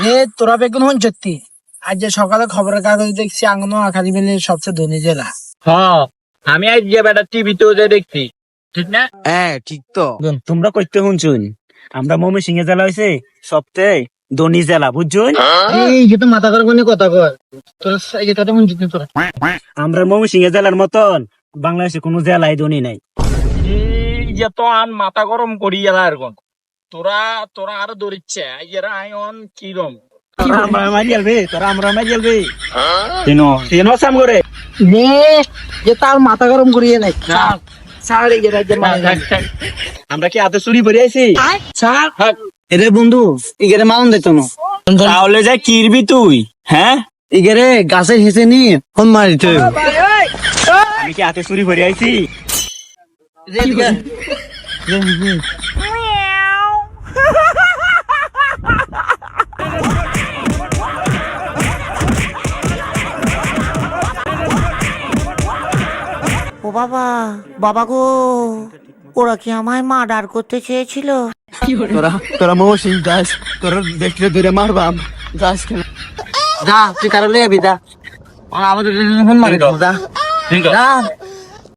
রে তোরা বেগুন হন সত্যি আজ যে সকালে খবরের কাগজ দেখছি আঙ্গনো আখালি বেলে সবচেয়ে ধনী জেলা। হ্যাঁ আমি আজ যে বেটা টিভিতেও যে দেখছি ঠিক না? হ্যাঁ ঠিক তো। তোমরা কইতে শুনছুন আমরা ময়মনসিংহ জেলা হয়েছে সবচেয়ে ধনী জেলা বুঝছুন। এই যে তো মাথা করে কোনে কথা কর তোরা এই যে কথা মন জিতনি তোরা। আমরা ময়মনসিংহ জেলার মতন বাংলাদেশে কোনো জেলায় ধনী নাই। এই যে তো আন মাথা গরম করি গেলা এরকম তোরা তোরা আরো দৌড়িচ্ছে এরা আয়ন কিরম আমরা মারি আলবে তোরা আমরা মারি আলবে কেন সাম করে নে যে তার মাথা গরম করিয়ে নাই ছাড় ছাড় এই যে রাজ্যের মানে আমরা কি হাতে চুরি করে আইছি ছাড় এরে বন্ধু ইগেরে মাউন দিত না তাহলে যা কিরবি তুই হ্যাঁ ইগেরে গাছে হেসে নি ফোন মারিতে আমি কি হাতে চুরি করে আইছি। ও বাবা বাবা গো, ওরা কি আমায় মার্ডার করতে চেয়েছিল? তোরা তোরা মৌসিং যাস তোরা দেখলে ধরে মারবাম যাস কেন যা তুই কারো লেবি যা আমাদের ফোন মারি যা ঠিক আছে যা